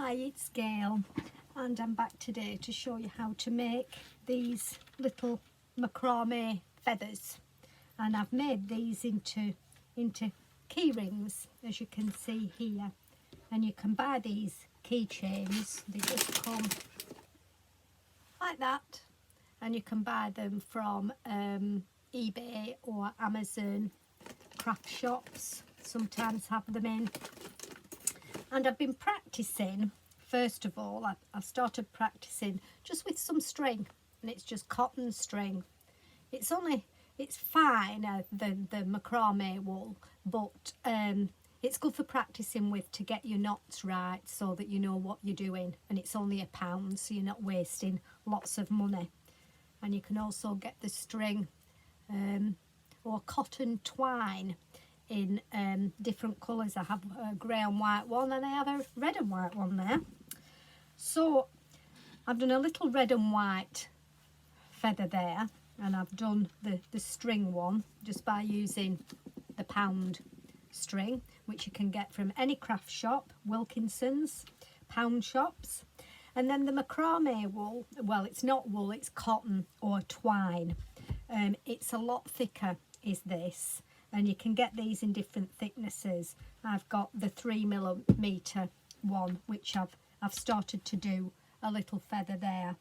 Hi, it's Gail, and I'm back today to show you how to make these little macrame feathers. And I've made these into key rings, as you can see here. And you can buy these keychains, they just come like that, and you can buy them from eBay or Amazon. Craft shops sometimes have them in. And I've been practicing. First of all, I've started practicing just with some string, and it's just cotton string. It's finer than the macrame wool, but it's good for practicing with to get your knots right so that you know what you're doing. And it's only £1, so you're not wasting lots of money. And you can also get the string or cotton twine in different colours. I have a grey and white one, and I have a red and white one there. So I've done a little red and white feather there, and I've done the string one just by using the pound string, which you can get from any craft shop, Wilkinson's, pound shops. And then the macrame wool, well, it's not wool, it's cotton or twine. It's a lot thicker is this, and you can get these in different thicknesses. I've got the 3mm one, which I've started to do a little feather there.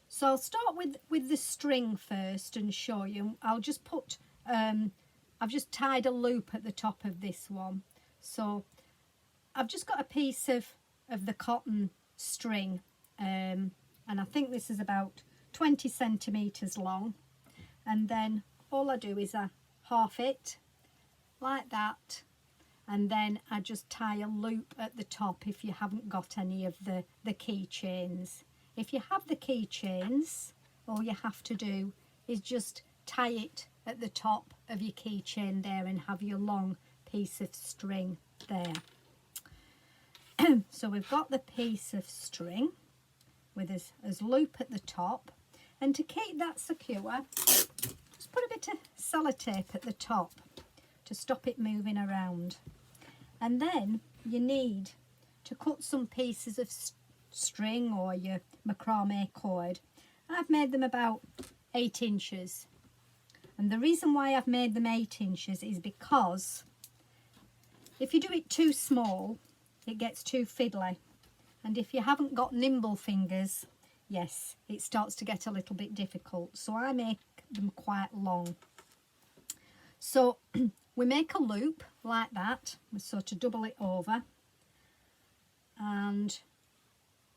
So I'll start with the string first and show you. I'll just put I've just tied a loop at the top of this one. So I've just got a piece of the cotton string, and I think this is about 20 centimeters long, and then all I do is I half it like that, and then I just tie a loop at the top if you haven't got any of the keychains. If you have the keychains, all you have to do is just tie it at the top of your keychain there and have your long piece of string there. So we've got the piece of string with his loop at the top, and to keep that secure, just put a bit of sellotape at the top to stop it moving around. And then you need to cut some pieces of string or your macrame cord. I've made them about 8 inches. And the reason why I've made them 8 inches is because if you do it too small, it gets too fiddly. And if you haven't got nimble fingers, yes, it starts to get a little bit difficult. So I make them quite long. So we make a loop like that. We sort of double it over, and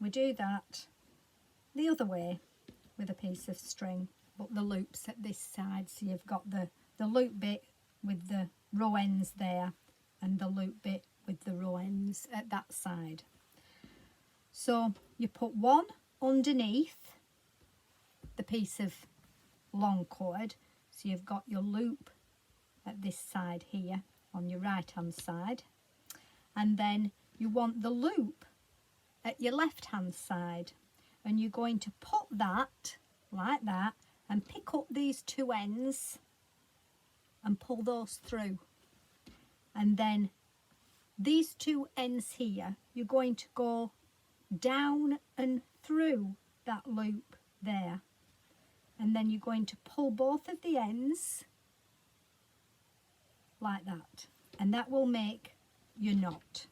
we do that the other way with a piece of string, but the loop's at this side. So you've got the loop bit with the row ends there, and the loop bit with the row ends at that side. So you put one underneath the piece of long cord, so you've got your loop at this side here on your right hand side, and then you want the loop at your left hand side, and you're going to put that like that and pick up these two ends and pull those through, and then these two ends here you're going to go down and through that loop there, and then you're going to pull both of the ends like that, and that will make your knot.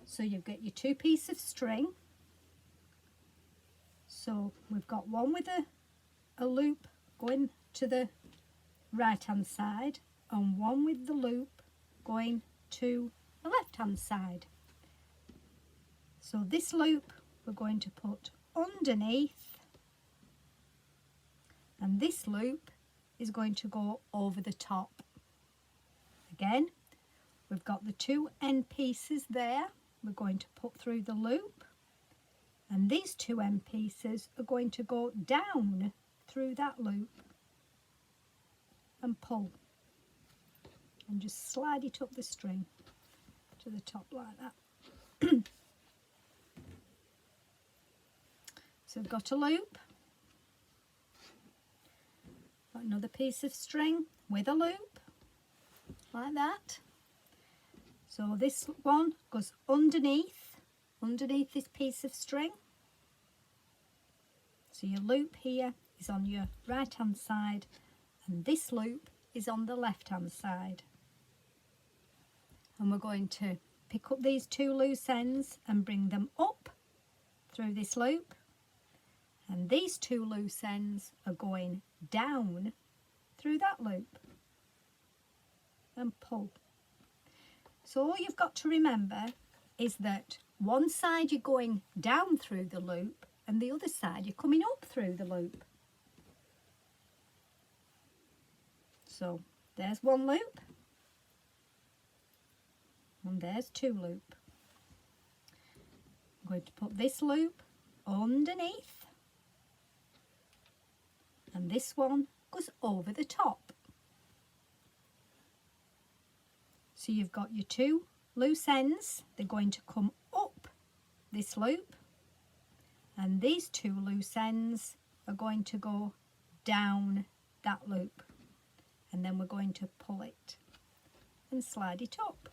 So you've got your two pieces of string. So we've got one with a loop going to the right hand side, and one with the loop going to the left hand side. So this loop we're going to put underneath, and this loop is going to go over the top. Again, we've got the two end pieces there we're going to put through the loop, and these two end pieces are going to go down through that loop and pull, and just slide it up the string to the top like that. So we've got a loop, got another piece of string with a loop like that. So this one goes underneath this piece of string. So your loop here is on your right hand side and this loop is on the left hand side. And we're going to pick up these two loose ends and bring them up through this loop. And these two loose ends are going down through that loop and pull. So all you've got to remember is that one side you're going down through the loop and the other side you're coming up through the loop. So there's one loop and there's two loop. I'm going to put this loop underneath and this one goes over the top. So you've got your two loose ends, they're going to come up this loop and these two loose ends are going to go down that loop and then we're going to pull it and slide it up.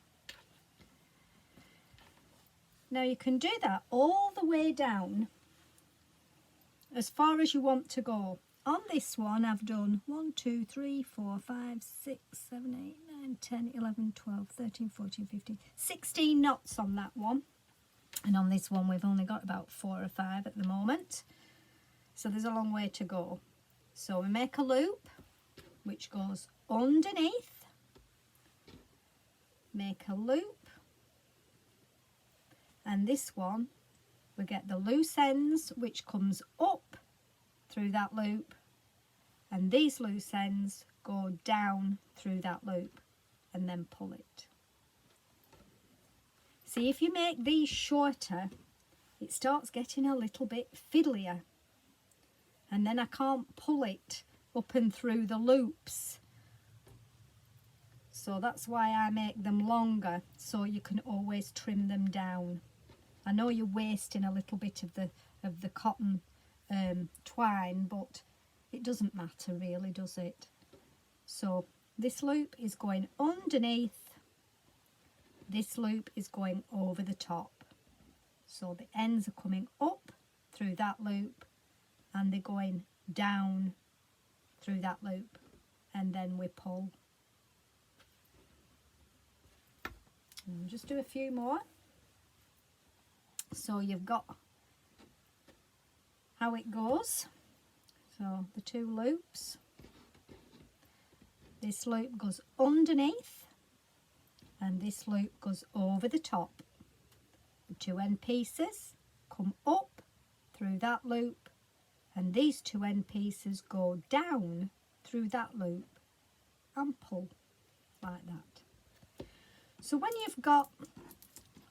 Now you can do that all the way down as far as you want to go. On this one I've done 1, 2, 3, 4, 5, 6, 7, 8, 9, 10, 11, 12, 13, 14, 15, 16 knots on that one. And on this one we've only got about 4 or 5 at the moment. So there's a long way to go. So we make a loop which goes underneath, make a loop, and this one we get the loose ends which comes up through that loop and these loose ends go down through that loop and then pull it. See, if you make these shorter it starts getting a little bit fiddlier and then I can't pull it up and through the loops. So that's why I make them longer, so you can always trim them down. I know you're wasting a little bit of the cotton twine, but it doesn't matter really, does it? So this loop is going underneath, this loop is going over the top. So the ends are coming up through that loop and they're going down through that loop and then we pull. And just do a few more. So you've got how it goes. So the two loops, this loop goes underneath and this loop goes over the top. The two end pieces come up through that loop and these two end pieces go down through that loop and pull like that. So when you've got,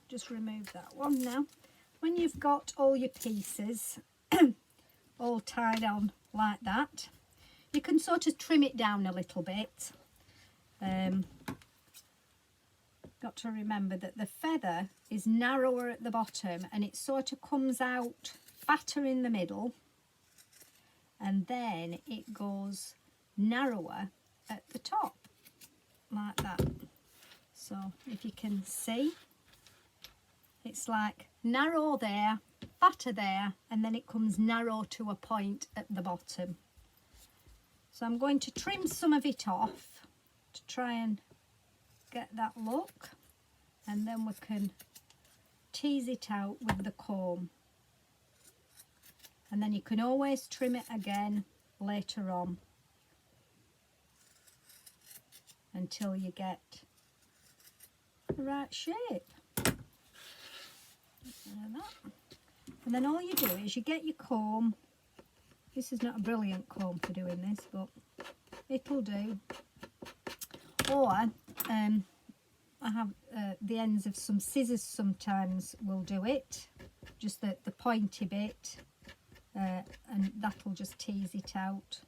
just remove that one now, when you've got all your pieces all tied on like that, you can sort of trim it down a little bit. Got to remember that the feather is narrower at the bottom and it sort of comes out fatter in the middle and then it goes narrower at the top like that. So if you can see, it's like narrow there, fatter there, and then it comes narrow to a point at the bottom. So I'm going to trim some of it off to try and get that look, and then we can tease it out with the comb. And then you can always trim it again later on until you get the right shape. And then all you do is you get your comb. This is not a brilliant comb for doing this, but it'll do. Or I have the ends of some scissors sometimes will do it, just the pointy bit, and that'll just tease it out.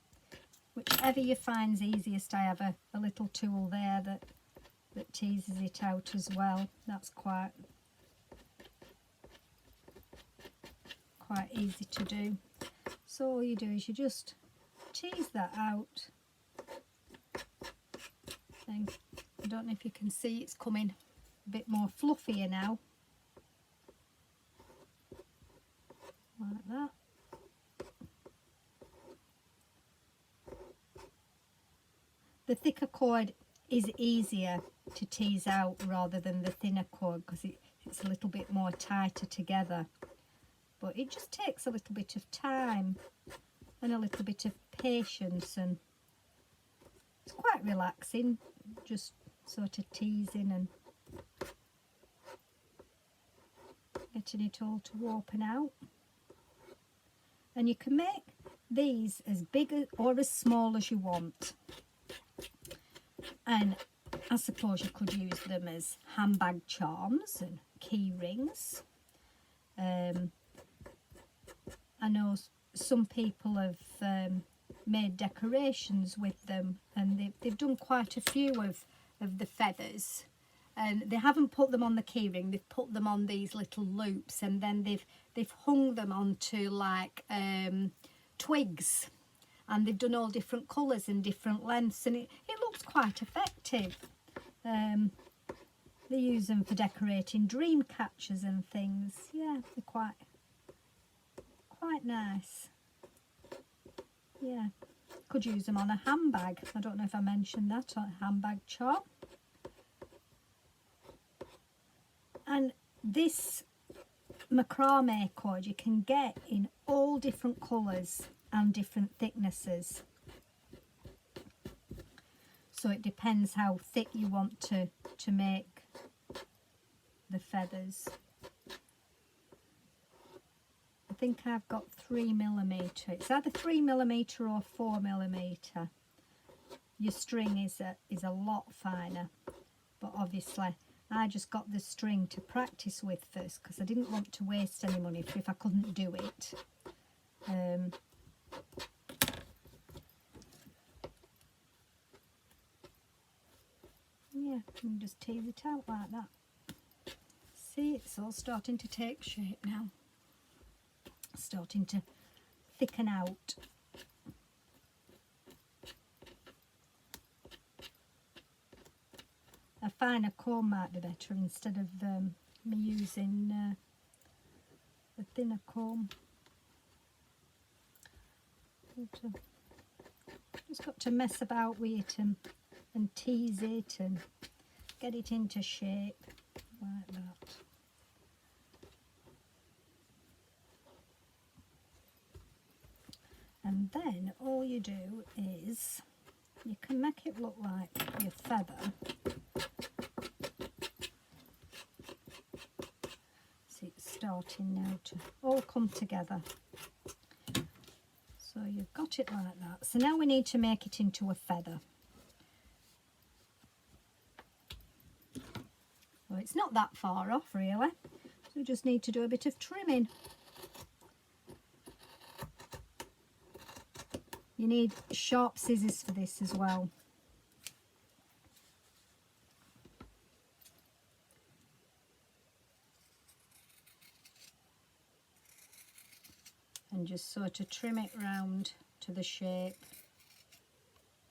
Whichever you find's easiest. I have a little tool there that teases it out as well. That's quite easy to do. So all you do is you just tease that out. And I don't know if you can see, it's coming a bit more fluffier now, like that. The thicker cord is easier to tease out rather than the thinner cord because it's a little bit more tighter together, but it just takes a little bit of time and a little bit of patience, and it's quite relaxing, just sort of teasing and getting it all to open out. And you can make these as big or as small as you want, and I suppose you could use them as handbag charms and key rings. I know some people have made decorations with them, and they've done quite a few of the feathers, and they haven't put them on the keyring, they've put them on these little loops, and then they've hung them onto like twigs, and they've done all different colours and different lengths, and it looks quite effective. They use them for decorating dream catchers and things. Yeah, they're quite nice. Yeah, could use them on a handbag. I don't know if I mentioned that, on a handbag charm. And this macrame cord you can get in all different colours and different thicknesses. So it depends how thick you want to make the feathers. I think I've got 3mm. It's either 3mm or 4mm. Your string is a lot finer, but obviously I just got the string to practice with first because I didn't want to waste any money if I couldn't do it. Yeah, you can just tease it out like that. See, it's all starting to take shape now. Starting to thicken out. A finer comb might be better instead of me using a thinner comb. Just got to mess about with it and tease it and get it into shape like that. And then all you do is you can make it look like your feather. See, it's starting now to all come together. So you've got it like that. So now we need to make it into a feather. Well, it's not that far off really. So we just need to do a bit of trimming. You need sharp scissors for this as well. And just sort of trim it round to the shape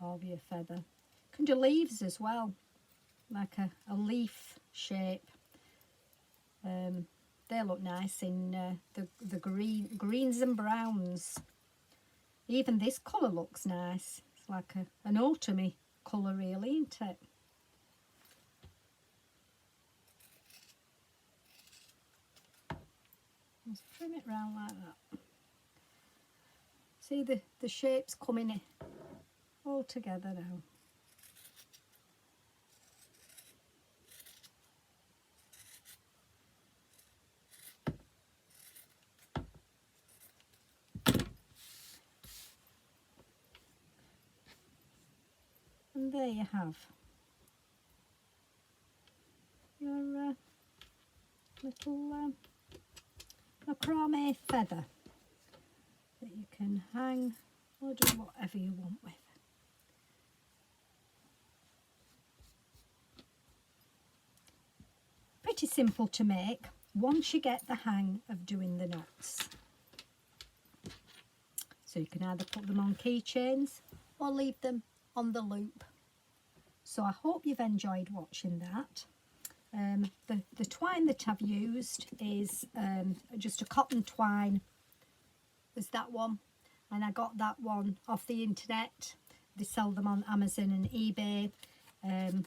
of your feather. You can do leaves as well, like a leaf shape. They look nice in the greens and browns. Even this colour looks nice. It's like an autumny colour really, isn't it? Just trim it round like that. See the shapes coming all together now. And there you have your little macrame feather that you can hang or do whatever you want with. Pretty simple to make once you get the hang of doing the knots. So you can either put them on keychains or leave them on the loop. So I hope you've enjoyed watching that. The twine that I've used is just a cotton twine. There's that one, and I got that one off the internet. They sell them on Amazon and eBay, and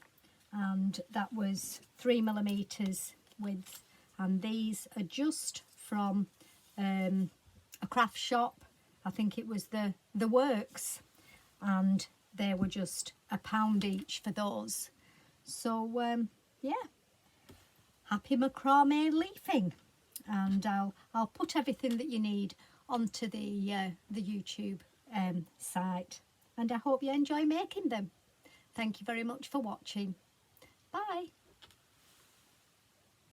that was 3mm width, and these are just from a craft shop. I think it was the Works, and they were just £1 each for those. So yeah, happy macrame leafing, and I'll put everything that you need onto the YouTube site, and I hope you enjoy making them. Thank you very much for watching. Bye.